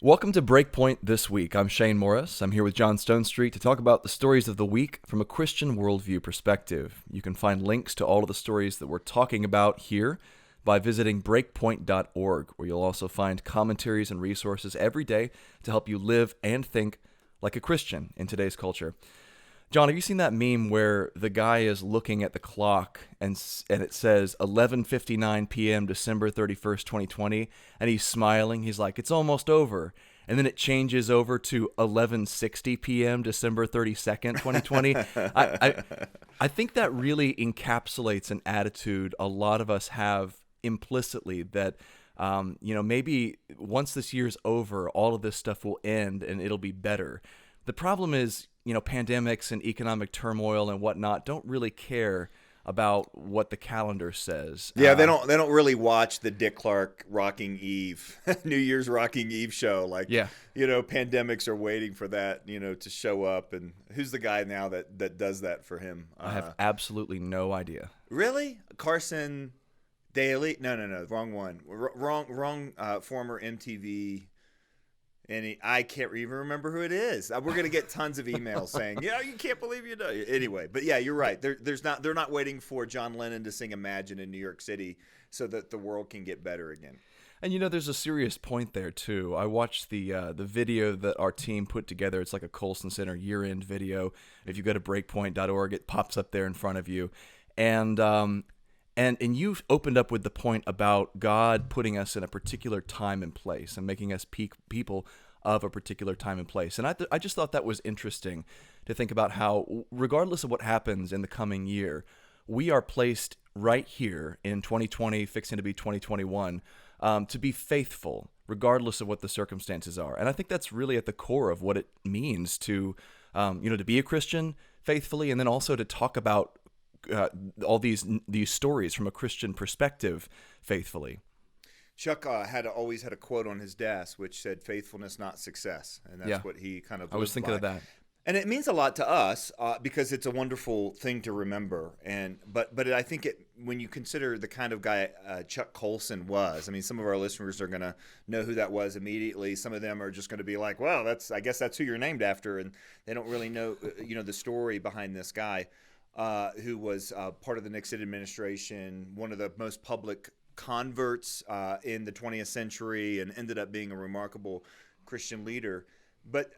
Welcome to Breakpoint this week. I'm Shane Morris. I'm here with John Stonestreet to talk about the stories of the week from a Christian worldview perspective. You can find links to all of the stories that we're talking about here by visiting breakpoint.org, where you'll also find commentaries and resources every day to help you live and think like a Christian in today's culture. John, have you seen that meme where the guy is looking at the clock and it says 11:59 p.m. December 31st, 2020, and he's smiling. He's like, it's almost over. And then it changes over to 11:60 p.m. December 32nd, 2020. I think that really encapsulates an attitude a lot of us have implicitly that maybe once this year's over, all of this stuff will end and it'll be better. The problem is, pandemics and economic turmoil and whatnot don't really care about what the calendar says. Yeah, they don't really watch the Dick Clark Rocking Eve, New Year's Rocking Eve show. Pandemics are waiting for that, to show up. And who's the guy now that does that for him? I have absolutely no idea. Really? Carson Daly? No, wrong one. Wrong former MTV. And I can't even remember who it is. We're gonna get tons of emails saying, you can't believe you know. Anyway, but yeah, you're right. They're not waiting for John Lennon to sing "Imagine" in New York City so that the world can get better again. And there's a serious point there too. I watched the video that our team put together. It's like a Colson Center year-end video. If you go to breakpoint.org, it pops up there in front of you, and you opened up with the point about God putting us in a particular time and place and making us people of a particular time and place. And I just thought that was interesting to think about how, regardless of what happens in the coming year, we are placed right here in 2020, fixing to be 2021, to be faithful, regardless of what the circumstances are. And I think that's really at the core of what it means to be a Christian faithfully, and then also to talk about all these stories from a Christian perspective faithfully. Chuck always had a quote on his desk which said "faithfulness, not success," and that's what he kind of. I was thinking of that, and it means a lot to us because it's a wonderful thing to remember. But I think when you consider the kind of guy Chuck Colson was, I mean, some of our listeners are going to know who that was immediately. Some of them are just going to be like, "Well, I guess that's who you're named after," and they don't really know the story behind this guy. Who was part of the Nixon administration, one of the most public converts in the 20th century, and ended up being a remarkable Christian leader. But,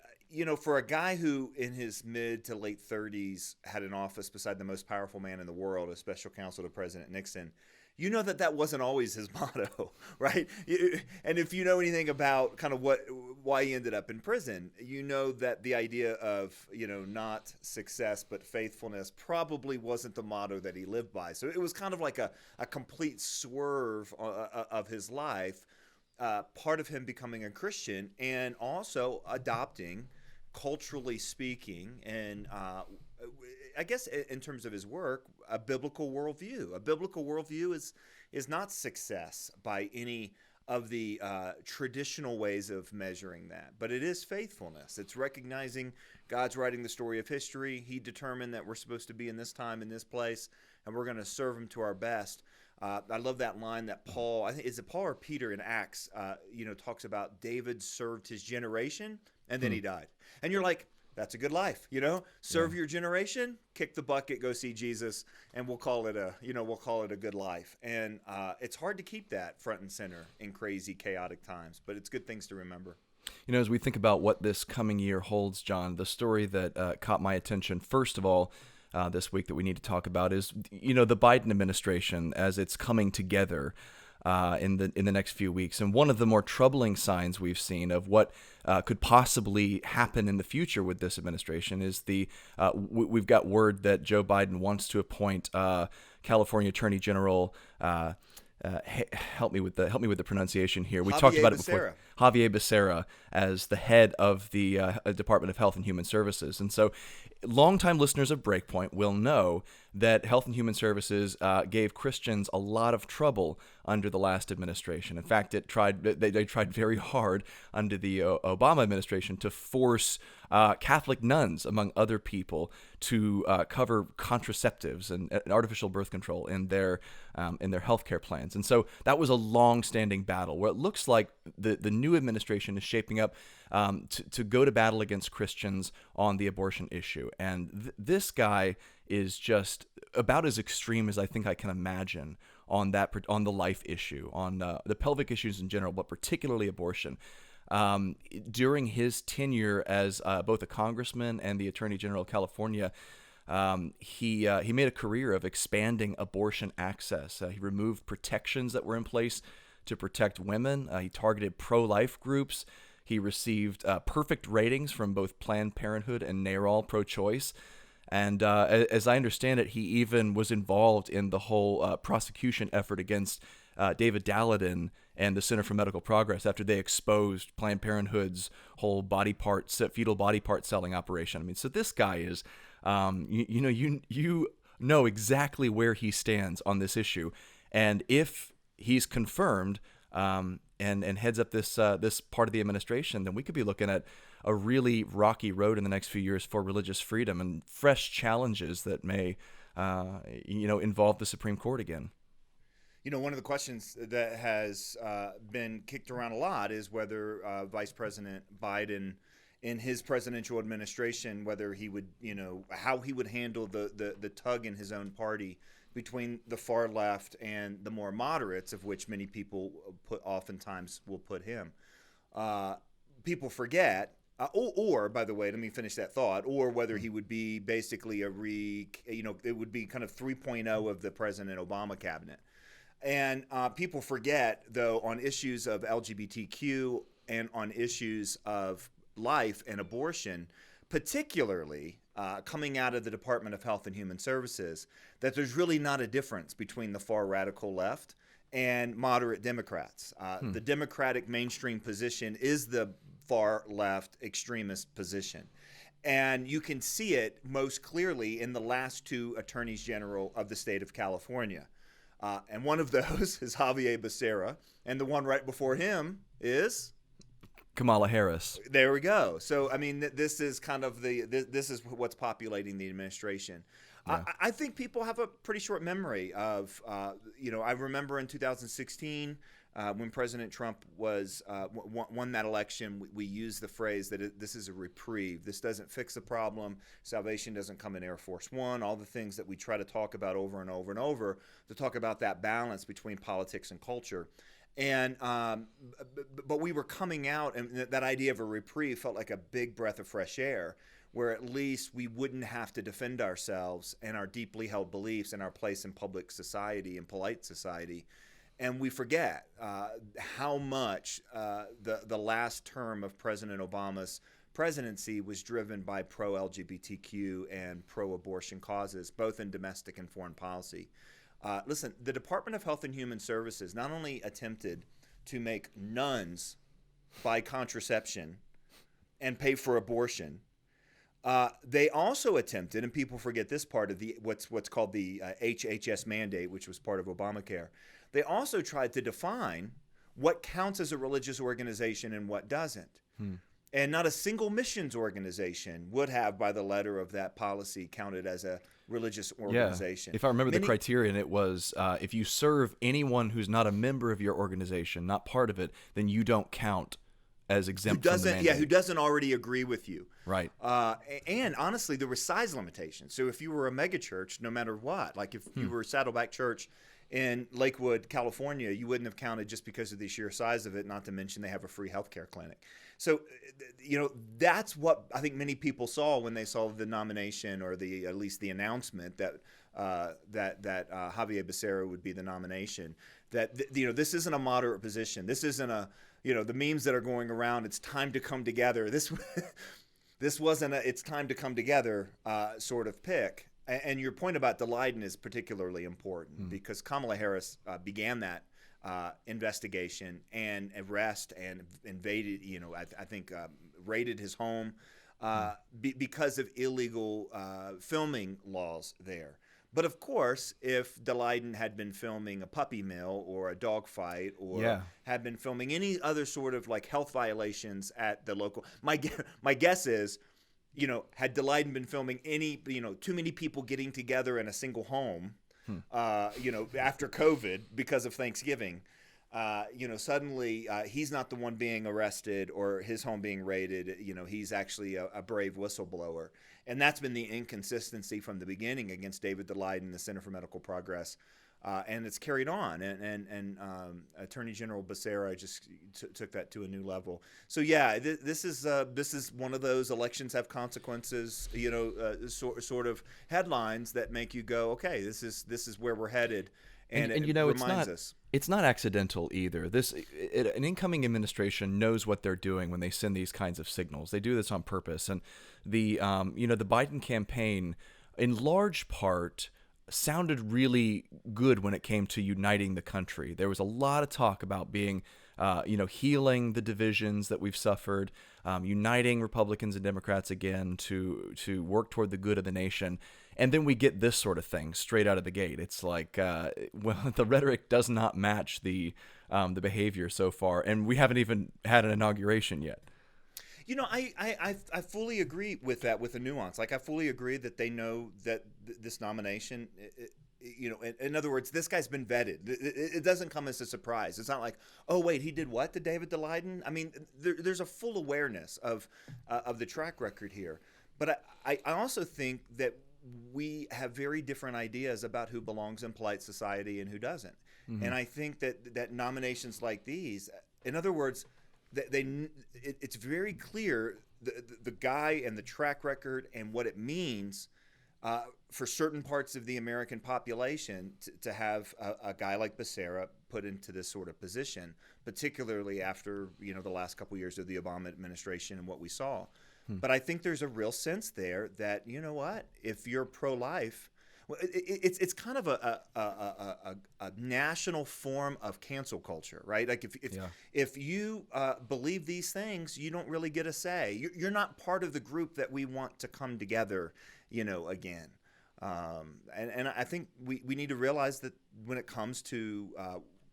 for a guy who in his mid to late 30s had an office beside the most powerful man in the world, a special counsel to President Nixon, that wasn't always his motto, right? And if you know anything about kind of why he ended up in prison, that the idea of, not success but faithfulness probably wasn't the motto that he lived by. So it was kind of like a complete swerve of his life, part of him becoming a Christian and also adopting, culturally speaking, and I guess in terms of his work, a biblical worldview. A biblical worldview is not success by any of the traditional ways of measuring that, but it is faithfulness. It's recognizing God's writing the story of history. He determined that we're supposed to be in this time, in this place, and we're going to serve him to our best. I love that line that Paul, I think, is it Paul or Peter in Acts, talks about David served his generation and then he died. And you're like, that's a good life, serve your generation, kick the bucket, go see Jesus, and we'll call it a good life. And it's hard to keep that front and center in crazy, chaotic times, but it's good things to remember. As we think about what this coming year holds, John, the story that caught my attention, first of all, this week that we need to talk about is, the Biden administration as it's coming together in the next few weeks. And one of the more troubling signs we've seen of what could possibly happen in the future with this administration is we've got word that Joe Biden wants to appoint California Attorney General. Help me with the pronunciation here. We talked about it before. Xavier Becerra as the head of the Department of Health and Human Services. And so longtime listeners of Breakpoint will know that Health and Human Services gave Christians a lot of trouble under the last administration. In fact, they tried very hard under the Obama administration to force Catholic nuns, among other people, to cover contraceptives and artificial birth control in their healthcare plans. And so that was a long-standing battle where it looks like the new administration is shaping up to go to battle against Christians on the abortion issue. And this guy is just about as extreme as I think I can imagine on the life issue, on the pelvic issues in general, but particularly abortion. During his tenure as both a congressman and the Attorney General of California, he made a career of expanding abortion access. He removed protections that were in place to protect women. He targeted pro-life groups. He received perfect ratings from both Planned Parenthood and NARAL pro-choice. And as I understand it, he even was involved in the whole prosecution effort against David Dalladin and the Center for Medical Progress after they exposed Planned Parenthood's whole fetal body part selling operation. I mean, so this guy is, you know exactly where he stands on this issue, and if he's confirmed and heads up this part of the administration, then we could be looking at a really rocky road in the next few years for religious freedom and fresh challenges that may, involve the Supreme Court again. One of the questions that has been kicked around a lot is whether Vice President Biden, in his presidential administration, whether he would, how he would handle the tug in his own party between the far left and the more moderates, of which many people oftentimes will put him. People forget. Or, by the way, let me finish that thought, or whether he would be basically it would be kind of 3.0 of the President Obama cabinet. And people forget, though, on issues of LGBTQ and on issues of life and abortion, particularly coming out of the Department of Health and Human Services, that there's really not a difference between the far radical left and moderate Democrats. The Democratic mainstream position is the far left extremist position. And you can see it most clearly in the last two attorneys general of the state of California. And one of those is Javier Becerra, and the one right before him is Kamala Harris. There we go. So, I mean, this is kind of this is what's populating the administration. Yeah. I think people have a pretty short memory of, I remember in 2016 when President Trump won that election, we used the phrase that this is a reprieve. This doesn't fix the problem. Salvation doesn't come in Air Force One. All the things that we try to talk about over and over and over to talk about that balance between politics and culture. And but we were coming out, and that idea of a reprieve felt like a big breath of fresh air, where at least we wouldn't have to defend ourselves and our deeply held beliefs and our place in public society and polite society. And we forget how much the last term of President Obama's presidency was driven by pro-LGBTQ and pro-abortion causes, both in domestic and foreign policy. Listen, the Department of Health and Human Services not only attempted to make nuns buy contraception and pay for abortion, they also attempted, and people forget this part of the what's called the HHS mandate, which was part of Obamacare. They also tried to define what counts as a religious organization and what doesn't. And not a single missions organization would have, by the letter of that policy, counted as a religious organization. Yeah. If I remember the criterion, it was if you serve anyone who's not a member of your organization, not part of it, then you don't count as exempt from the mandate. Yeah, who doesn't already agree with you. Right. And honestly, there were size limitations. So if you were a megachurch, no matter what, like if you were a Saddleback Church in Lakewood, California, you wouldn't have counted just because of the sheer size of it, not to mention they have a free healthcare clinic. So, that's what I think many people saw when they saw the nomination, or at least the announcement that Javier Becerra would be the nomination. That this isn't a moderate position. This isn't a the memes that are going around. It's time to come together. This wasn't a it's time to come together sort of pick. And your point about Dalladin is particularly important because Kamala Harris began that investigation and arrest and invaded, I think raided his home because of illegal filming laws there. But of course, if Daleiden had been filming a puppy mill or a dog fight or had been filming any other sort of like health violations at the local, my guess is, had Daleiden been filming any, too many people getting together in a single home, after COVID because of Thanksgiving, suddenly he's not the one being arrested or his home being raided. He's actually a brave whistleblower. And that's been the inconsistency from the beginning against David Daleiden, the Center for Medical Progress. And it's carried on. And Attorney General Becerra just took that to a new level. So, this is one of those elections have consequences, sort of headlines that make you go, okay, this is where we're headed. And it reminds us. It's not accidental either. An incoming administration knows what they're doing when they send these kinds of signals. They do this on purpose. And the Biden campaign, in large part, sounded really good when it came to uniting the country. There was a lot of talk about being, healing the divisions that we've suffered, uniting Republicans and Democrats again to work toward the good of the nation. And then we get this sort of thing straight out of the gate. It's like, the rhetoric does not match the behavior so far, and we haven't even had an inauguration yet. I fully agree with that, with a nuance. Like, I fully agree that they know that this nomination, in other words, this guy's been vetted. It doesn't come as a surprise. It's not like, oh, wait, he did what to David Daleiden? I mean, there's a full awareness of the track record here. But I also think that we have very different ideas about who belongs in polite society and who doesn't. Mm-hmm. And I think that nominations like these, in other words, it's very clear the guy and the track record and what it means for certain parts of the American population to have a guy like Becerra put into this sort of position, particularly after the last couple of years of the Obama administration and what we saw. But I think there's a real sense there that, if you're pro-life, it's kind of a national form of cancel culture, right? Like if you believe these things, you don't really get a say. You're not part of the group that we want to come together, again. And I think we need to realize that when it comes to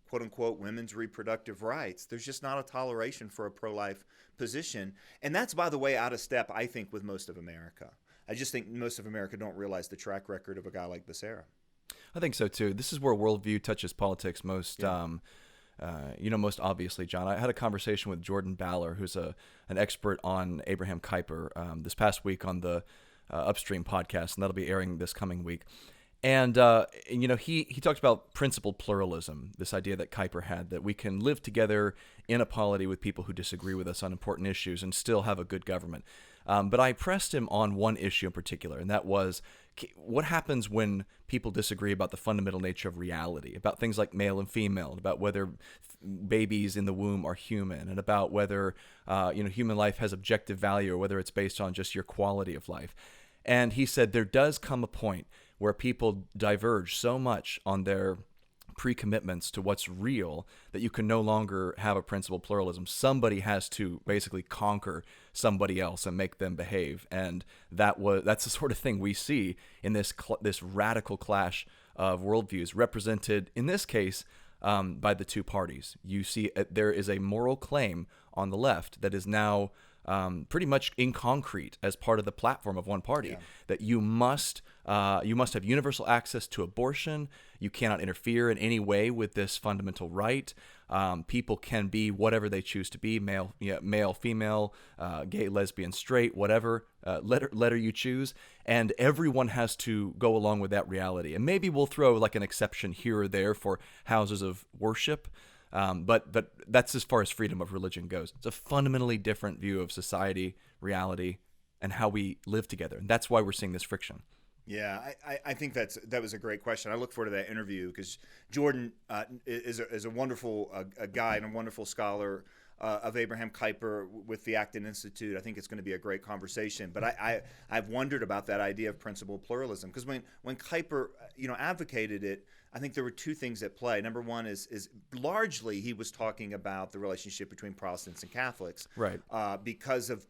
quote unquote women's reproductive rights, there's just not a toleration for a pro-life position. And that's, by the way, out of step, I think, with most of America. I just think most of America don't realize the track record of a guy like Becerra. I think so too. This is where Worldview touches politics most, most obviously, John. I had a conversation with Jordan Baller, who's an expert on Abraham Kuyper, this past week on the Upstream podcast, and that'll be airing this coming week. And he talked about principled pluralism, this idea that Kuyper had, that we can live together in a polity with people who disagree with us on important issues and still have a good government. But I pressed him on one issue in particular, and that was what happens when people disagree about the fundamental nature of reality, about things like male and female, about whether babies in the womb are human, and about whether human life has objective value or whether it's based on just your quality of life. And he said there does come a point where people diverge so much on their pre-commitments to what's real that you can no longer have a principled pluralism. Somebody has to basically conquer somebody else and make them behave, and that's the sort of thing we see in this radical clash of worldviews, represented in this case by the two parties. You see there is a moral claim on the left that is now pretty much in concrete as part of the platform of one party, that you must have universal access to abortion. You cannot interfere in any way with this fundamental right. People can be whatever they choose to be, male, female, gay, lesbian, straight, whatever letter you choose, and everyone has to go along with that reality. And maybe we'll throw like an exception here or there for houses of worship. But that's as far as freedom of religion goes. It's a fundamentally different view of society, reality, and how we live together. And that's why we're seeing this friction. Yeah, I think that was a great question. I look forward to that interview because Jordan is a wonderful guy and a wonderful scholar of Abraham Kuyper with the Acton Institute. I think it's going to be a great conversation. But I've wondered about that idea of principled pluralism because when Kuyper advocated it, I think there were two things at play. Number one is largely he was talking about the relationship between Protestants and Catholics, Right. because of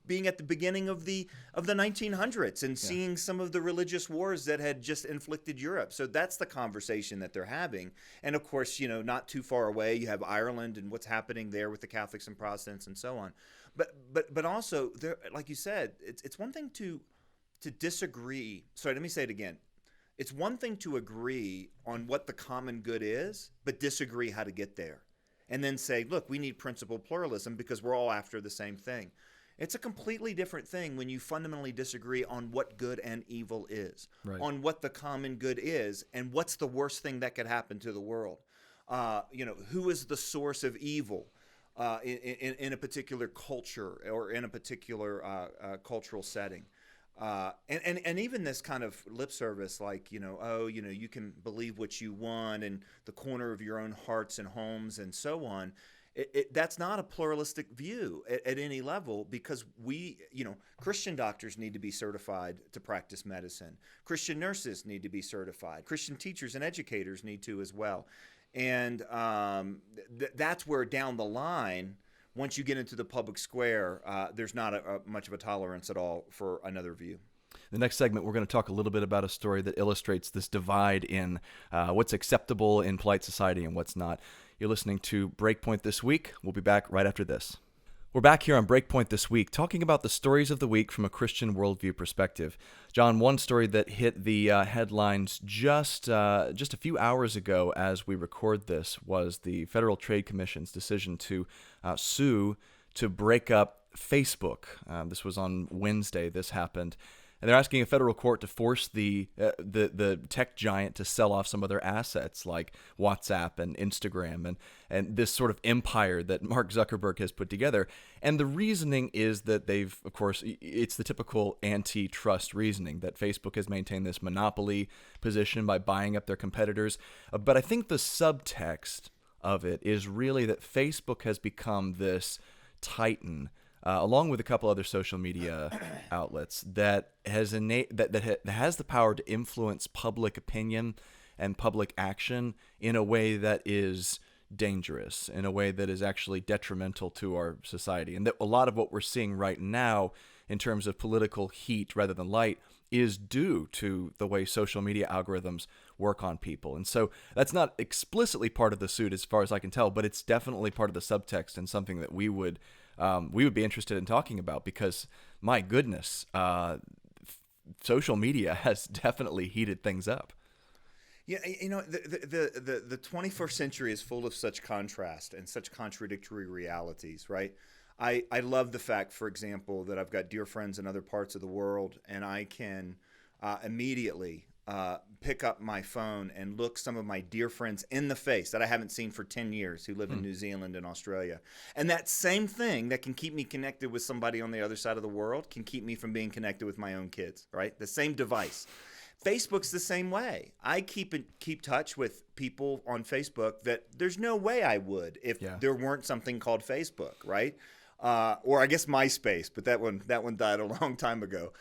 being at the beginning of the 1900s and seeing some of the religious wars that had just inflicted Europe. So that's the conversation that they're having. And of course, not too far away, you have Ireland and what's happening there with the Catholics and Protestants and so on. But also, there, like you said, it's one thing to disagree. Sorry, let me say it again. It's one thing to agree on what the common good is, but disagree how to get there. And then say, look, we need principled pluralism because we're all after the same thing. It's a completely different thing when you fundamentally disagree on what good and evil is, Right. on what the common good is, and what's the worst thing that could happen to the world. Who is the source of evil in a particular culture or in a particular cultural setting. And even this kind of lip service, like, you can believe what you want in the corner of your own hearts and homes and so on. That's not a pluralistic view at any level, because Christian doctors need to be certified to practice medicine. Christian nurses need to be certified. Christian teachers and educators need to as well. And that's where down the line, once you get into the public square, there's not much of a tolerance at all for another view. The next segment, we're going to talk a little bit about a story that illustrates this divide in what's acceptable in polite society and what's not. You're listening to Breakpoint This Week. We'll be back right after this. We're back here on Breakpoint This Week, talking about the stories of the week from a Christian worldview perspective. John, one story that hit the headlines just a few hours ago as we record this was the Federal Trade Commission's decision to sue to break up Facebook. This was on Wednesday. This happened. And they're asking a federal court to force the tech giant to sell off some of their assets like WhatsApp and Instagram and this sort of empire that Mark Zuckerberg has put together. And the reasoning is that of course, it's the typical antitrust reasoning that Facebook has maintained this monopoly position by buying up their competitors. But I think the subtext of it is really that Facebook has become this titan, along with a couple other social media outlets, that has has the power to influence public opinion and public action in a way that is dangerous, in a way that is actually detrimental to our society. And that a lot of what we're seeing right now in terms of political heat rather than light is due to the way social media algorithms work on people. And so that's not explicitly part of the suit as far as I can tell, but it's definitely part of the subtext and something that we would be interested in talking about, because my goodness, social media has definitely heated things up. Yeah, the 21st century is full of such contrast and such contradictory realities, right? I love the fact, for example, that I've got dear friends in other parts of the world, and I can immediately pick up my phone and look some of my dear friends in the face that I haven't seen for 10 years who live in New Zealand and Australia. And that same thing that can keep me connected with somebody on the other side of the world can keep me from being connected with my own kids, right? The same device. Facebook's the same way. I keep touch with people on Facebook that there's no way I would if there weren't something called Facebook, right? Or I guess MySpace, but that one died a long time ago.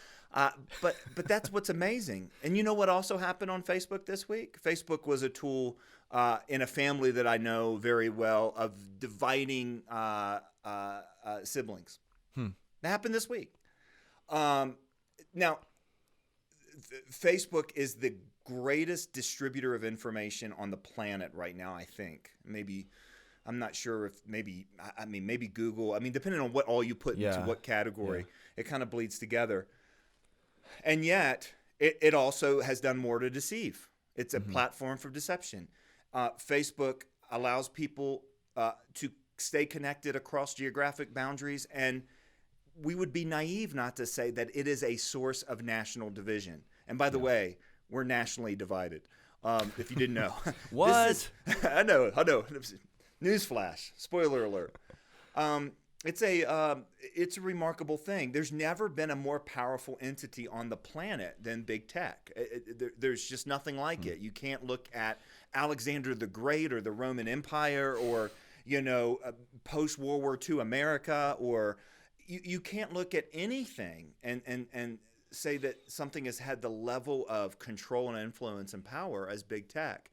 But that's what's amazing. And you know what also happened on Facebook this week? Facebook was a tool in a family that I know very well of dividing siblings. That happened this week. Now, Facebook is the greatest distributor of information on the planet right now, I think. Maybe, I'm not sure if maybe Google, depending on what all you put into what category, it kind of bleeds together. And yet, it also has done more to deceive. It's a platform for deception. Facebook allows people to stay connected across geographic boundaries, and we would be naive not to say that it is a source of national division. And by the way, we're nationally divided, if you didn't know. What? I know. Newsflash. Spoiler alert. It's a remarkable thing. There's never been a more powerful entity on the planet than big tech. There's just nothing like it. You can't look at Alexander the Great or the Roman Empire or post World War II America, or you can't look at anything and say that something has had the level of control and influence and power as big tech.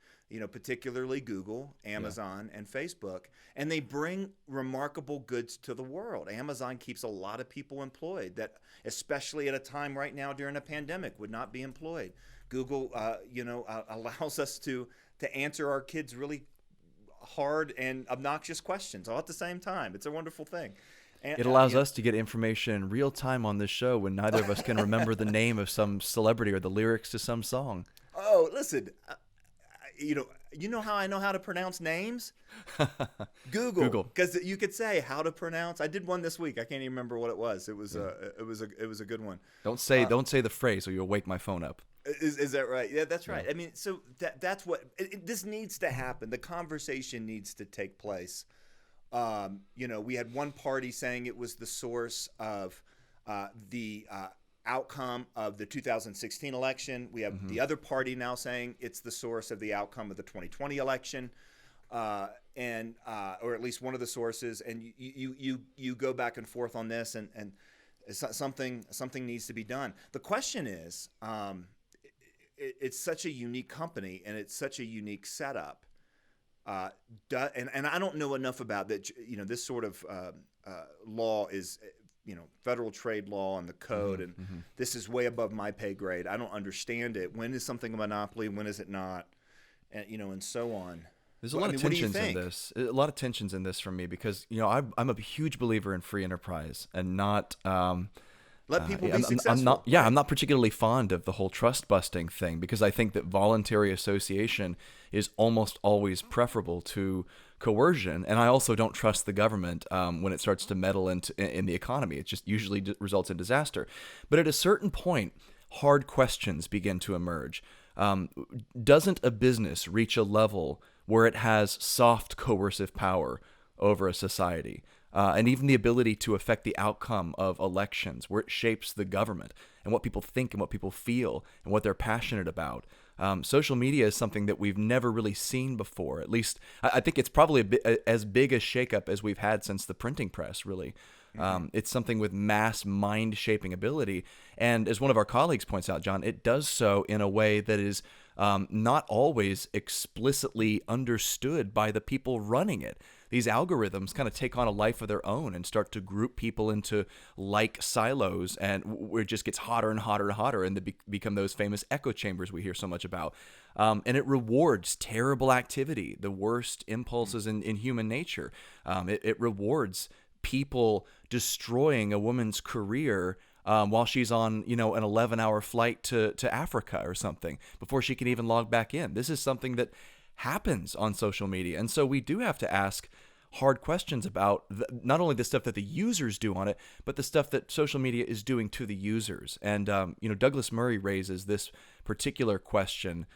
particularly Google, Amazon, and Facebook, and they bring remarkable goods to the world. Amazon keeps a lot of people employed that, especially at a time right now during a pandemic, would not be employed. Google, allows us to answer our kids' really hard and obnoxious questions all at the same time. It's a wonderful thing. And, it allows us to get information in real time on this show when neither of us can remember the name of some celebrity or the lyrics to some song. Oh, listen, you know how I know how to pronounce names? Google. Because you could say how to pronounce. I did one this week. I can't even remember what it was. It was a good one. Don't say the phrase or you'll wake my phone up. Is that right? Yeah, that's right. I mean, so that's what this needs to happen. The conversation needs to take place. We had one party saying it was the source of the outcome of the 2016 election. We have the other party now saying it's the source of the outcome of the 2020 election, or at least one of the sources. And you go back and forth on this, and something needs to be done. The question is, it's such a unique company and it's such a unique setup. And I don't know enough about that. This sort of law is, federal trade law and the code, and this is way above my pay grade. I don't understand it. When is something a monopoly? When is it not? And so on. There's a lot of tensions in this. A lot of tensions in this for me because I'm a huge believer in free enterprise and not. Let people be successful. I'm not particularly fond of the whole trust busting thing because I think that voluntary association is almost always preferable to coercion, and I also don't trust the government when it starts to meddle in the economy. It just usually results in disaster. But at a certain point, hard questions begin to emerge. Doesn't a business reach a level where it has soft coercive power over a society? And even the ability to affect the outcome of elections, where it shapes the government and what people think and what people feel and what they're passionate about. Social media is something that we've never really seen before. At least, I think it's probably as big a shakeup as we've had since the printing press, really. It's something with mass mind-shaping ability. And as one of our colleagues points out, John, it does so in a way that is not always explicitly understood by the people running it. These algorithms kind of take on a life of their own and start to group people into like silos, and where it just gets hotter and hotter and hotter, and they become those famous echo chambers we hear so much about. And it rewards terrible activity, the worst impulses in human nature. It rewards people destroying a woman's career while she's on, an 11-hour flight to Africa or something before she can even log back in. This is something that happens on social media. And so we do have to ask hard questions about not only the stuff that the users do on it, but the stuff that social media is doing to the users. And, Douglas Murray raises this particular question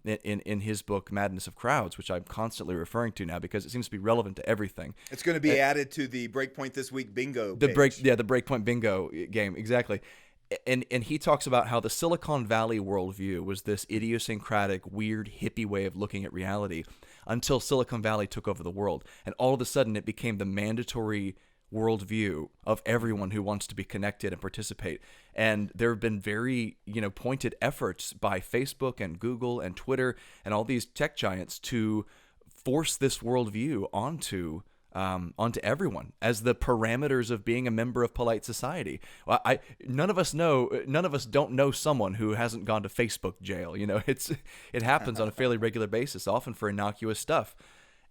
in his book, Madness of Crowds, which I'm constantly referring to now because it seems to be relevant to everything. It's going to be added to the Breakpoint This Week bingo page. The Breakpoint bingo game, exactly. And he talks about how the Silicon Valley worldview was this idiosyncratic, weird, hippie way of looking at reality until Silicon Valley took over the world. And all of a sudden, it became the mandatory worldview of everyone who wants to be connected and participate. And there have been very, pointed efforts by Facebook and Google and Twitter and all these tech giants to force this worldview onto everyone as the parameters of being a member of polite society. Well, none of us don't know someone who hasn't gone to Facebook jail. It happens on a fairly regular basis, often for innocuous stuff.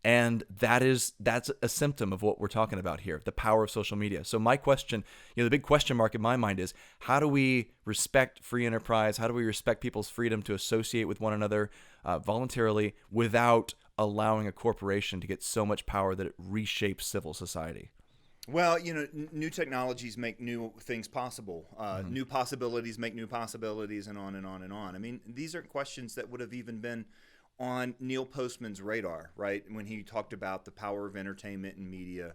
And that's a symptom of what we're talking about here, the power of social media. So my question, the big question mark in my mind is, how do we respect free enterprise? How do we respect people's freedom to associate with one another voluntarily without allowing a corporation to get so much power that it reshapes civil society? Well, new technologies make new things possible. New possibilities make new possibilities, and on and on and on. I mean, these are questions that would have even been on Neil Postman's radar, right? When he talked about the power of entertainment and media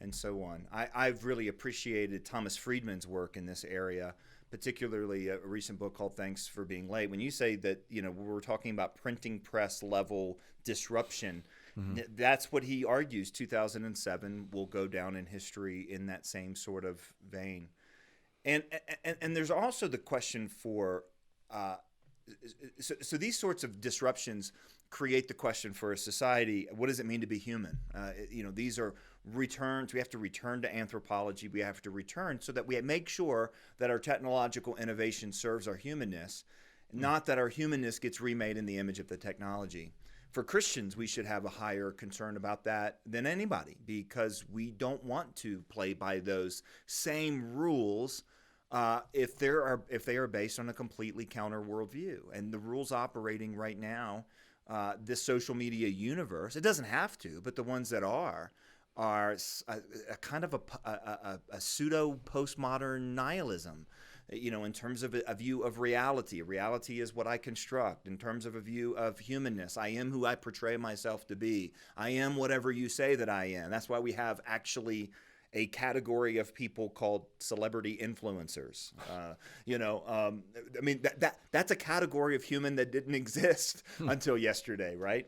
and so on. I've really appreciated Thomas Friedman's work in this area, particularly a recent book called Thanks for Being Late. When you say that, we're talking about printing press level disruption, that's what he argues 2007 will go down in history in that same sort of vein. And there's also the question for so these sorts of disruptions create the question for a society: what does it mean to be human? These are returns. We have to return to anthropology. We have to return so that we make sure that our technological innovation serves our humanness, not that our humanness gets remade in the image of the technology. For Christians, we should have a higher concern about that than anybody, because we don't want to play by those same rules if they are based on a completely counter worldview. And the rules operating right now, this social media universe, it doesn't have to, but the ones that are a kind of a pseudo postmodern nihilism. In terms of a view of reality. Reality is what I construct. In terms of a view of humanness, I am who I portray myself to be. I am whatever you say that I am. That's why we have actually a category of people called celebrity influencers. That's a category of human that didn't exist until yesterday, right?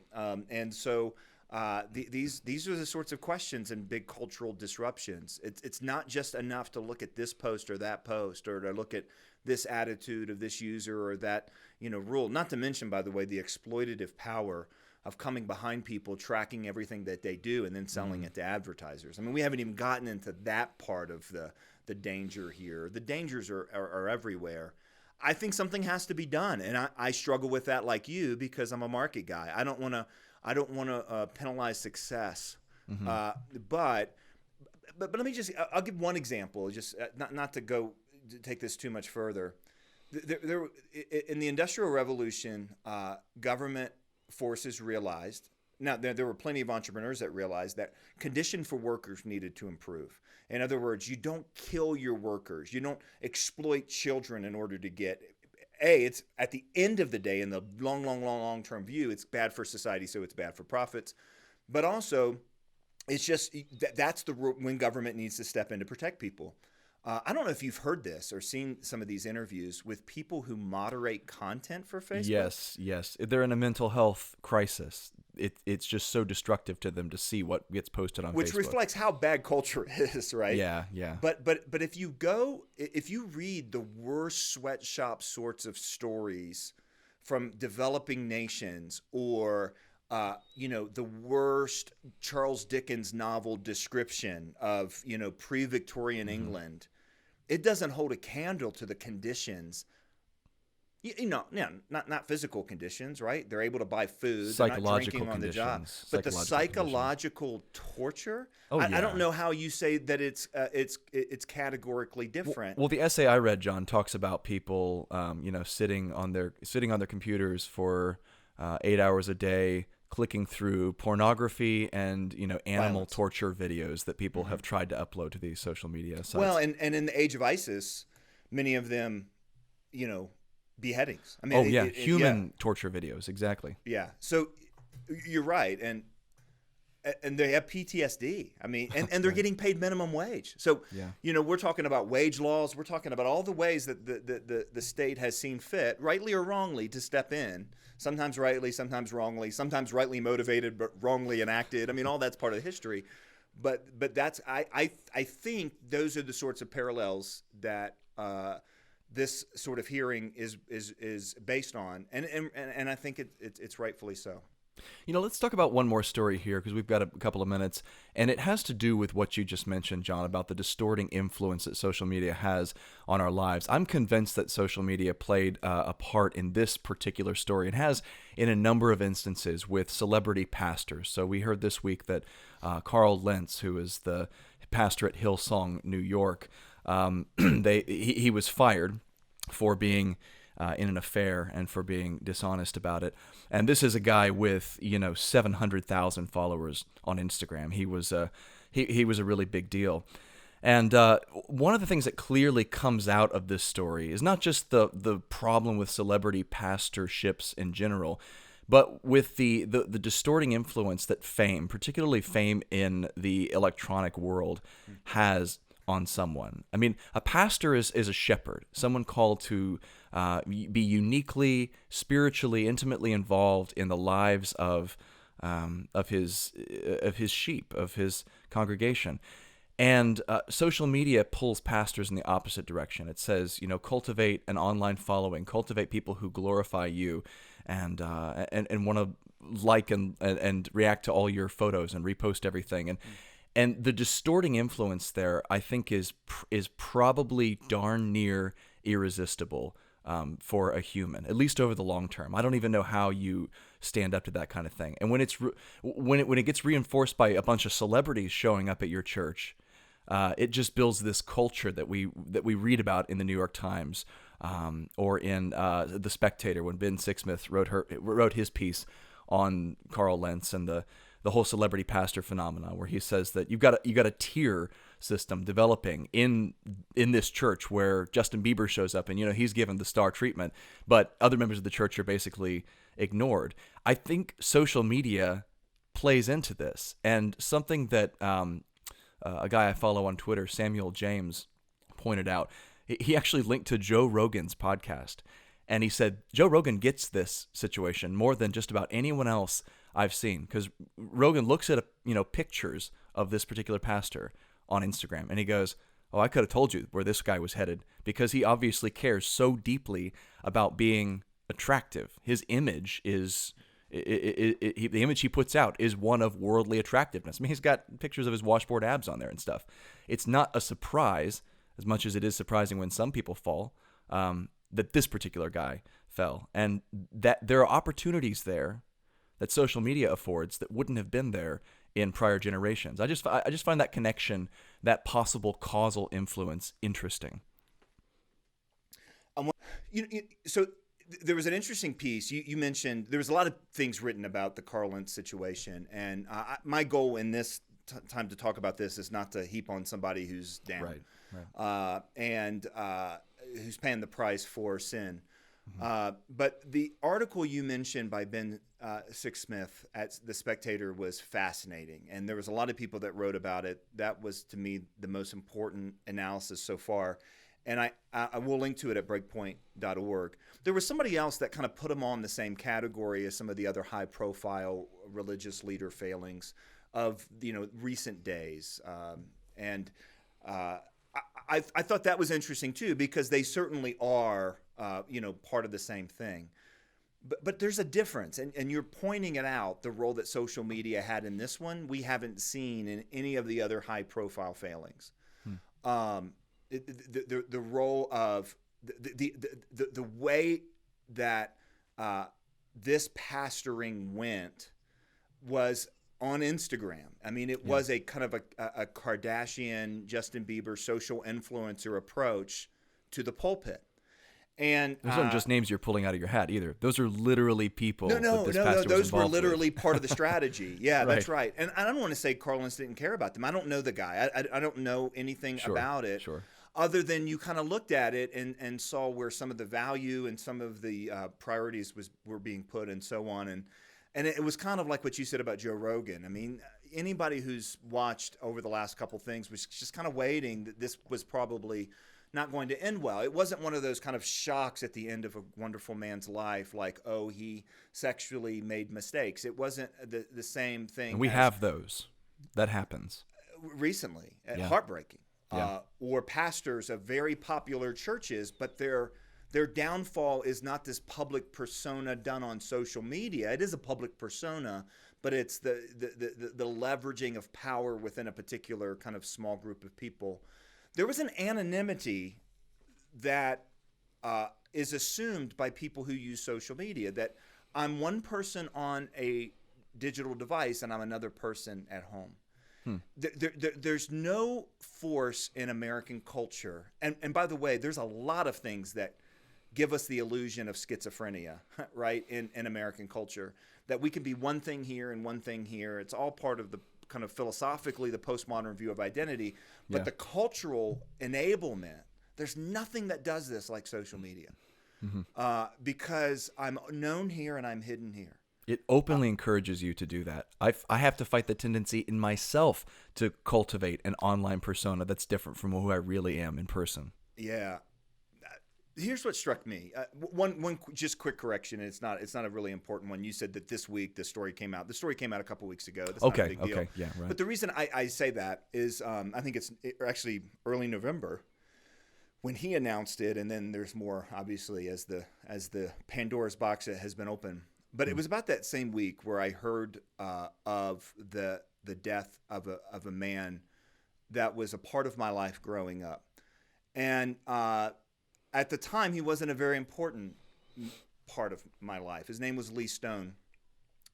These are the sorts of questions and big cultural disruptions. It's not just enough to look at this post or that post, or to look at this attitude of this user or that rule. Not to mention, by the way, the exploitative power of coming behind people, tracking everything that they do, and then selling it to advertisers. I mean, we haven't even gotten into that part of the danger here. The dangers are everywhere. I think something has to be done, and I struggle with that like you, because I'm a market guy. I don't want to penalize success, but let me I'll give one example, just not to take this too much further. There in the Industrial Revolution, government forces realized. Now, there were plenty of entrepreneurs that realized that condition for workers needed to improve. In other words, you don't kill your workers. You don't exploit children in order to get. It's at the end of the day, in the long-term view, it's bad for society, so it's bad for profits. But also, it's just that's when government needs to step in to protect people. I don't know if you've heard this or seen some of these interviews with people who moderate content for Facebook. Yes. They're in a mental health crisis. It's just so destructive to them to see what gets posted on Facebook. Which reflects how bad culture is, right? Yeah. But if you read the worst sweatshop sorts of stories from developing nations, or the worst Charles Dickens novel description of pre-Victorian England, it doesn't hold a candle to the conditions. Not physical conditions, right? They're able to buy food, psychological they're not drinking on the job, but the psychological torture. I don't know how you say that it's categorically different. Well, the essay I read, John, talks about people, sitting on their computers for 8 hours a day, clicking through pornography and animal Violence. Torture videos that people have tried to upload to these social media sites. Well, and in the age of ISIS, many of them, beheadings. I mean, human torture videos, exactly. Yeah. So you're right, and they have PTSD. I mean, and they're getting paid minimum wage. So we're talking about wage laws. We're talking about all the ways that the state has seen fit, rightly or wrongly, to step in. Sometimes rightly, sometimes wrongly, sometimes rightly motivated but wrongly enacted. I mean, all that's part of history. But that's I think those are the sorts of parallels that this sort of hearing is based on, and I think it's rightfully so. Let's talk about one more story here, because we've got a couple of minutes, and it has to do with what you just mentioned, John, about the distorting influence that social media has on our lives. I'm convinced that social media played a part in this particular story. It has in a number of instances with celebrity pastors. So we heard this week that Carl Lentz, who is the pastor at Hillsong, New York, he was fired for being in an affair and for being dishonest about it. And this is a guy with 700,000 followers on Instagram. He was a really big deal. And one of the things that clearly comes out of this story is not just the problem with celebrity pastorships in general, but with the distorting influence that fame, particularly fame in the electronic world, has on someone. I mean, a pastor is a shepherd, someone called to be uniquely, spiritually, intimately involved in the lives of his sheep, of his congregation. And social media pulls pastors in the opposite direction. It says, cultivate an online following, cultivate people who glorify you, and want to like and react to all your photos and repost everything. And the distorting influence there, I think, is probably darn near irresistible for a human, at least over the long term. I don't even know how you stand up to that kind of thing. And when when it gets reinforced by a bunch of celebrities showing up at your church, it just builds this culture that we read about in the New York Times or in The Spectator when Ben Sixsmith wrote his piece on Carl Lentz and the whole celebrity pastor phenomenon, where he says that you got a tier system developing in this church where Justin Bieber shows up and he's given the star treatment, but other members of the church are basically ignored. I think social media plays into this, and something that a guy I follow on Twitter, Samuel James, pointed out. He actually linked to Joe Rogan's podcast, and he said Joe Rogan gets this situation more than just about anyone else I've seen, because Rogan looks at pictures of this particular pastor on Instagram, and he goes, "Oh, I could have told you where this guy was headed," because he obviously cares so deeply about being attractive. His image is the image he puts out is one of worldly attractiveness. I mean, he's got pictures of his washboard abs on there and stuff. It's not a surprise, as much as it is surprising when some people fall, that this particular guy fell, and that there are opportunities there that social media affords that wouldn't have been there in prior generations. I just find that connection, that possible causal influence, interesting. So there was an interesting piece. You mentioned there was a lot of things written about the Carl Lentz situation, and my goal in this time to talk about this is not to heap on somebody who's down, right. And who's paying the price for sin. But the article you mentioned by Ben Sixsmith at The Spectator was fascinating, and there was a lot of people that wrote about it. That was, to me, the most important analysis so far. And I will link to it at breakpoint.org. There was somebody else that kind of put him on the same category as some of the other high-profile religious leader failings of recent days. I thought that was interesting too, because they certainly are part of the same thing. But there's a difference, and you're pointing it out, the role that social media had in this one we haven't seen in any of the other high-profile failings. The role of the way that this pastoring went was on Instagram. I mean, it was a kind of a Kardashian, Justin Bieber social influencer approach to the pulpit. And those aren't just names you're pulling out of your hat either. Those are literally people. No. Those were literally part of the strategy. Yeah, right. That's right. And I don't want to say Carl Lentz didn't care about them. I don't know the guy. I don't know anything about it. Sure. Other than you kind of looked at it and saw where some of the value and some of the priorities were being put and so on. And it was kind of like what you said about Joe Rogan. I mean, anybody who's watched over the last couple things was just kind of waiting that this was probably not going to end well. It wasn't one of those kind of shocks at the end of a wonderful man's life, like, oh, he sexually made mistakes. It wasn't the same thing. And we have those. That happens. Recently. Heartbreaking. Yeah. Or pastors of very popular churches, but their downfall is not this public persona done on social media. It is a public persona, but it's the leveraging of power within a particular kind of small group of people. There was an anonymity that is assumed by people who use social media, that I'm one person on a digital device and I'm another person at home. There's no force in American culture. And by the way, there's a lot of things that give us the illusion of schizophrenia, right, in American culture, that we can be one thing here and one thing here. It's all part of the kind of philosophically the postmodern view of identity. But the cultural enablement, there's nothing that does this like social media, because I'm known here and I'm hidden here. It openly encourages you to do that. I have to fight the tendency in myself to cultivate an online persona that's different from who I really am in person. Yeah. Here's what struck me. One just quick correction. And it's not a really important one. You said that this week the story came out. The story came out a couple weeks ago. That's not a big deal. Yeah, right. But the reason I say that is I think it's actually early November when he announced it, and then there's more obviously as the Pandora's box has been opened. But it was about that same week where I heard of the death of a man that was a part of my life growing up, and at the time, he wasn't a very important part of my life. His name was Lee Stone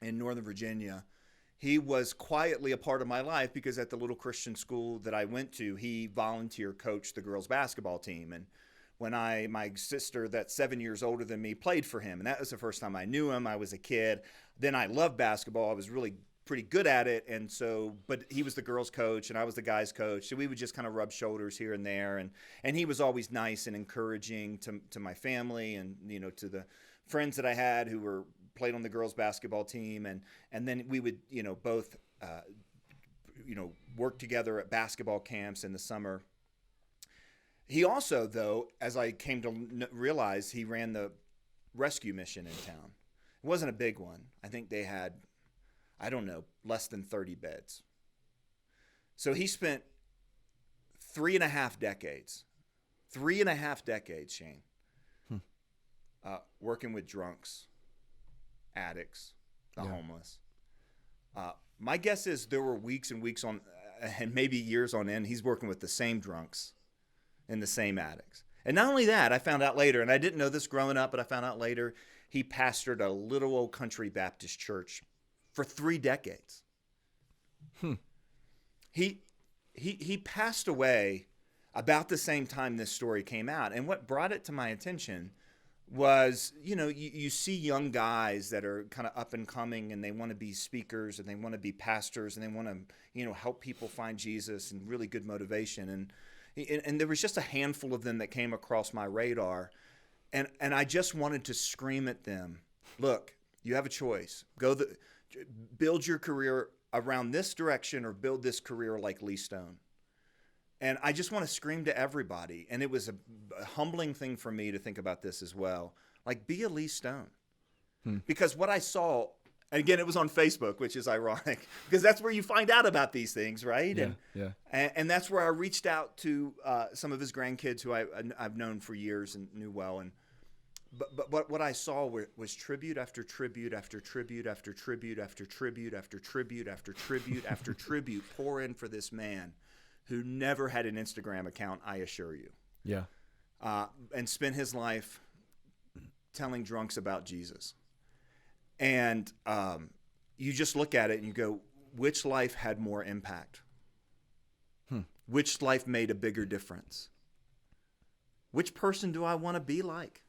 in Northern Virginia. He was quietly a part of my life because at the little Christian school that I went to, he volunteer coached the girls' basketball team. And when my sister, that's 7 years older than me, played for him. And that was the first time I knew him. I was a kid. Then I loved basketball. I was really pretty good at it, and so, but he was the girls' coach and I was the guys' coach, so we would just kind of rub shoulders here and there, and he was always nice and encouraging to my family and to the friends that I had who played on the girls' basketball team, and then we would both work together at basketball camps in the summer. He also, though, as I came to realize, he ran the rescue mission in town. It wasn't a big one. I think they had, I don't know, less than 30 beds. So he spent 3.5 decades, Shane, working with drunks, addicts, the homeless. My guess is there were weeks and weeks on, and maybe years on end, he's working with the same drunks and the same addicts. And not only that, I found out later, and I didn't know this growing up, but I found out later, he pastored a little old country Baptist church for 3 decades. He passed away about the same time this story came out. And what brought it to my attention was, you see young guys that are kind of up and coming and they want to be speakers and they want to be pastors and they want to, help people find Jesus and really good motivation. And there was just a handful of them that came across my radar. And I just wanted to scream at them, look, you have a choice. Build your career around this direction or build this career like Lee Stone. And I just want to scream to everybody. And it was a humbling thing for me to think about this as well. Like, be a Lee Stone. Because what I saw, and again, it was on Facebook, which is ironic, because that's where you find out about these things, right? And that's where I reached out to some of his grandkids who I've known for years and knew well. But what I saw was tribute after tribute after tribute after tribute after tribute after tribute after tribute after tribute pour in for this man who never had an Instagram account, I assure you. Yeah. And spent his life telling drunks about Jesus. And you just look at it and you go, which life had more impact? Which life made a bigger difference? Which person do I want to be like?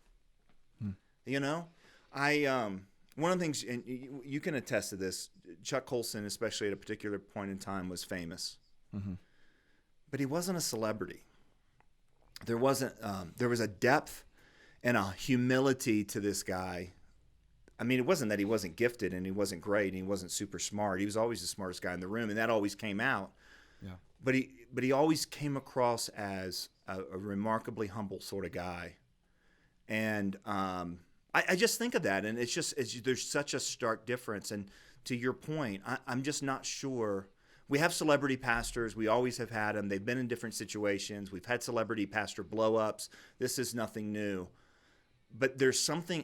One of the things, and you can attest to this, Chuck Colson, especially at a particular point in time, was famous. But he wasn't a celebrity. There was a depth and a humility to this guy. I mean, it wasn't that he wasn't gifted and he wasn't great and he wasn't super smart. He was always the smartest guy in the room, and that always came out. Yeah. But he always came across as a remarkably humble sort of guy. And I just think of that, and there's such a stark difference. And to your point, I'm just not sure. We have celebrity pastors. We always have had them. They've been in different situations. We've had celebrity pastor blow-ups. This is nothing new. But there's something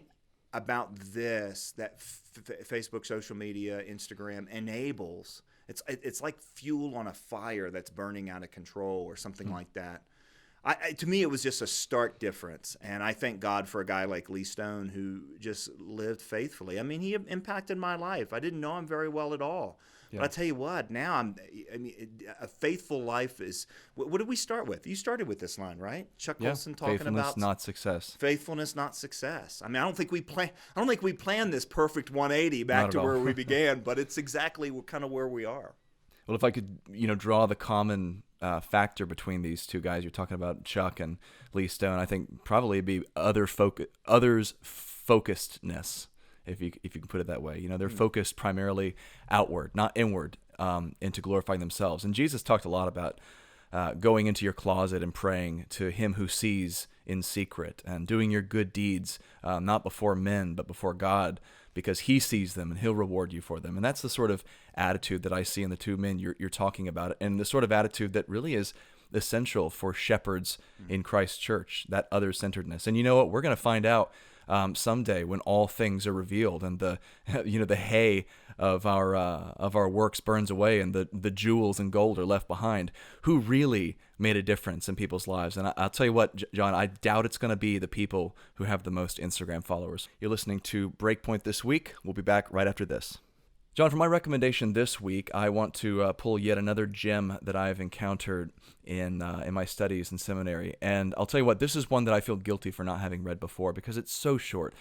about this that Facebook, social media, Instagram enables. It's like fuel on a fire that's burning out of control or something like that. To me, it was just a stark difference, and I thank God for a guy like Lee Stone who just lived faithfully. I mean, he impacted my life. I didn't know him very well at all, but I tell you what, now a faithful life is. What did we start with? You started with this line, right? Chuck Colson talking faithfulness, about not success. Faithfulness, not success. I mean, I don't think we planned this perfect 180 back to where we began, but it's exactly kind of where we are. Well, if I could, draw the common factor between these two guys, you're talking about Chuck and Lee Stone, I think probably it'd be others focusedness, if you can put it that way. They're focused primarily outward, not inward, into glorifying themselves. And Jesus talked a lot about going into your closet and praying to him who sees in secret, and doing your good deeds, not before men, but before God, because he sees them and he'll reward you for them. And that's the sort of attitude that I see in the two men you're talking about, and the sort of attitude that really is essential for shepherds in Christ's church, that other-centeredness. And you know what? We're going to find out someday when all things are revealed and the the hay of our works burns away and the jewels and gold are left behind, who really made a difference in people's lives. And I'll tell you what, John, I doubt it's going to be the people who have the most Instagram followers. You're listening to Breakpoint This Week. We'll be back right after this. John, for my recommendation this week, I want to pull yet another gem that I've encountered in my studies in seminary. And I'll tell you what, this is one that I feel guilty for not having read before because it's so short,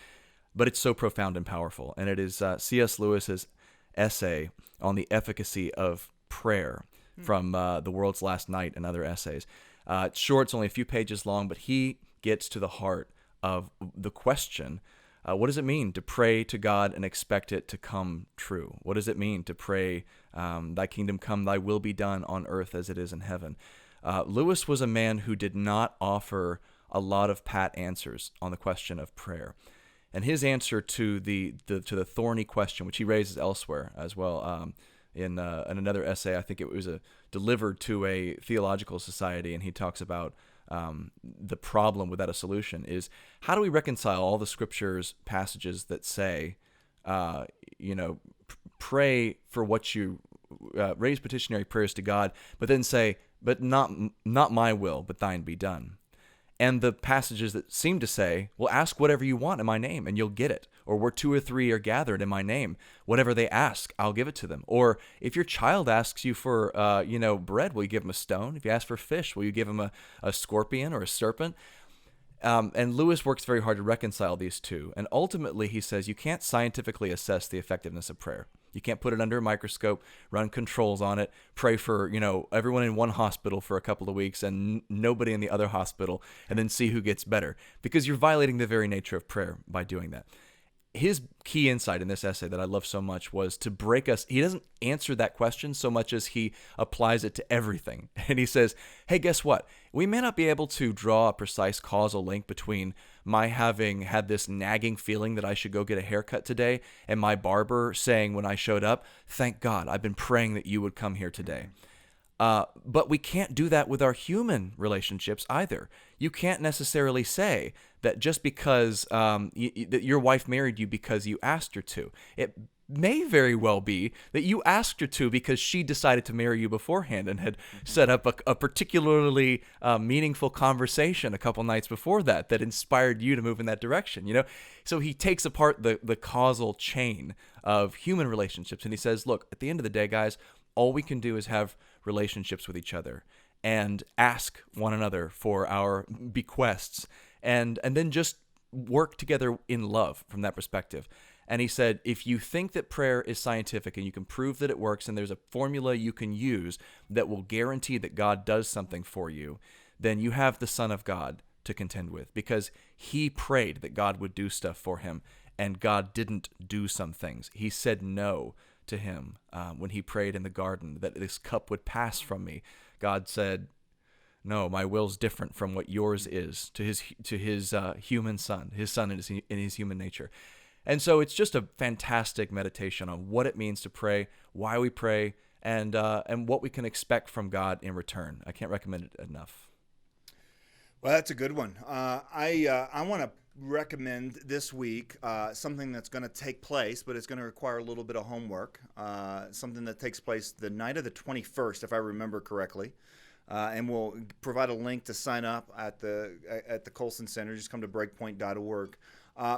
but it's so profound and powerful. And it is C.S. Lewis's essay on the efficacy of prayer from The World's Last Night and other essays. It's short, it's only a few pages long, but he gets to the heart of the question, what does it mean to pray to God and expect it to come true? What does it mean to pray, thy kingdom come, thy will be done on earth as it is in heaven? Lewis was a man who did not offer a lot of pat answers on the question of prayer. And his answer to the thorny question, which he raises elsewhere as well, in another essay, I think it was delivered to a theological society, and he talks about the problem without a solution is, how do we reconcile all the scriptures passages that say, pray for what you raise petitionary prayers to God, but then say, but not my will, but thine be done. And the passages that seem to say, well, ask whatever you want in my name and you'll get it. Or where 2 or 3 are gathered in my name, whatever they ask, I'll give it to them. Or if your child asks you for, bread, will you give him a stone? If you ask for fish, will you give him a scorpion or a serpent? And Lewis works very hard to reconcile these two. And ultimately, he says you can't scientifically assess the effectiveness of prayer. You can't put it under a microscope, run controls on it, pray for, everyone in one hospital for a couple of weeks and nobody in the other hospital, and then see who gets better. Because you're violating the very nature of prayer by doing that. His key insight in this essay that I love so much was to break us. He doesn't answer that question so much as he applies it to everything. And he says, hey, guess what? We may not be able to draw a precise causal link between my having had this nagging feeling that I should go get a haircut today and my barber saying when I showed up, thank God, I've been praying that you would come here today. But we can't do that with our human relationships either. You can't necessarily say that just because that your wife married you because you asked her to. It may very well be that you asked her to because she decided to marry you beforehand and had set up a particularly meaningful conversation a couple nights before that inspired you to move in that direction. So he takes apart the causal chain of human relationships and he says, look, at the end of the day, guys, all we can do is have relationships with each other and ask one another for our bequests and then just work together in love from that perspective. And he said, if you think that prayer is scientific and you can prove that it works and there's a formula you can use that will guarantee that God does something for you, then you have the Son of God to contend with, because he prayed that God would do stuff for him and God didn't do some things. He said no to him when he prayed in the garden that this cup would pass from me. God said, no, my will's different from what yours is, to his human son, his son in his human nature. And so it's just a fantastic meditation on what it means to pray, why we pray, and what we can expect from God in return. I can't recommend it enough. Well, that's a good one. I want to recommend this week something that's going to take place, but it's going to require a little bit of homework. Something that takes place the night of the 21st, if I remember correctly. And we'll provide a link to sign up at the Colson Center. Just come to breakpoint.org.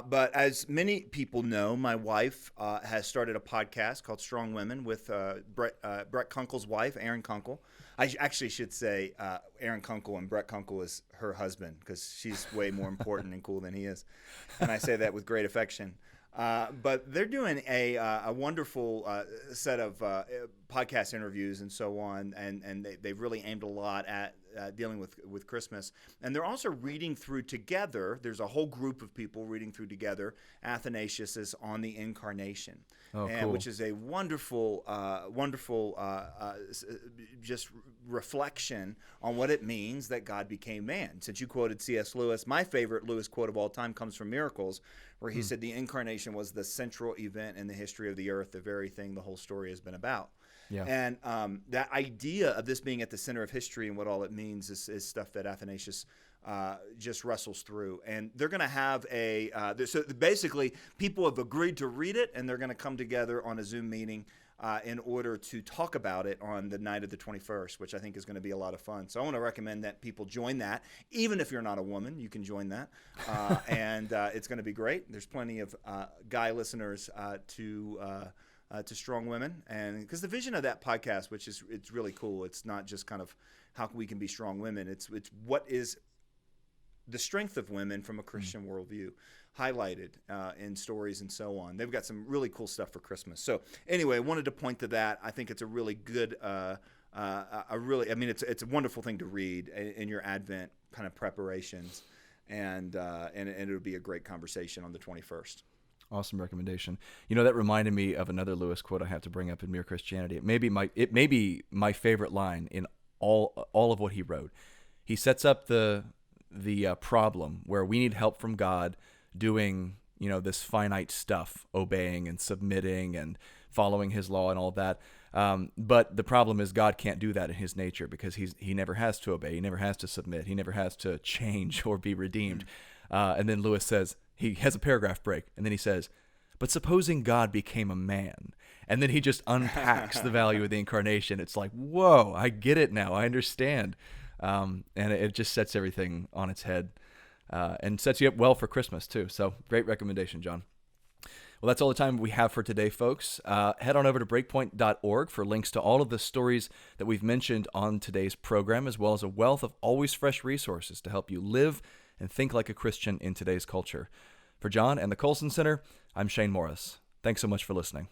But as many people know, my wife has started a podcast called Strong Women with Brett Kunkel's wife, Erin Kunkel. I actually should say Erin Kunkel, and Brett Kunkel is her husband, because she's way more important and cool than he is. And I say that with great affection. But they're doing a wonderful set of podcast interviews and so on, and they've really aimed a lot at dealing with Christmas. And they're also reading through together. There's a whole group of people reading through together Athanasius's On the Incarnation, cool. which is a wonderful just reflection on what it means that God became man. Since you quoted C.S. Lewis, my favorite Lewis quote of all time comes from Miracles, where he said the incarnation was the central event in the history of the earth, the very thing the whole story has been about. Yeah. And that idea of this being at the center of history and what all it means is stuff that Athanasius just wrestles through. And they're going to have so basically people have agreed to read it, and they're going to come together on a Zoom meeting in order to talk about it on the night of the 21st, which I think is going to be a lot of fun. So I want to recommend that people join that. Even if you're not a woman, you can join that. And it's going to be great. There's plenty of guy listeners to Strong Women. And because the vision of that podcast, it's really cool. It's not just kind of how we can be strong women. It's what is the strength of women from a Christian worldview, highlighted in stories and so on. They've got some really cool stuff for Christmas. So anyway, I wanted to point to that. I think it's a really good, it's a wonderful thing to read in your Advent kind of preparations, and it'll be a great conversation on the 21st. Awesome recommendation. That reminded me of another Lewis quote I have to bring up in Mere Christianity. It may be my favorite line in all of what he wrote. He sets up the problem where we need help from God doing, this finite stuff, obeying and submitting and following his law and all that. But the problem is God can't do that in his nature, because he never has to obey. He never has to submit. He never has to change or be redeemed. And then Lewis says, he has a paragraph break, and then he says, but supposing God became a man. And then he just unpacks the value of the incarnation. It's like, whoa, I get it now. I understand. And it just sets everything on its head, and sets you up well for Christmas too. So great recommendation, John. Well, that's all the time we have for today, folks. Head on over to breakpoint.org for links to all of the stories that we've mentioned on today's program, as well as a wealth of always fresh resources to help you live and think like a Christian in today's culture. For John and the Colson Center, I'm Shane Morris. Thanks so much for listening.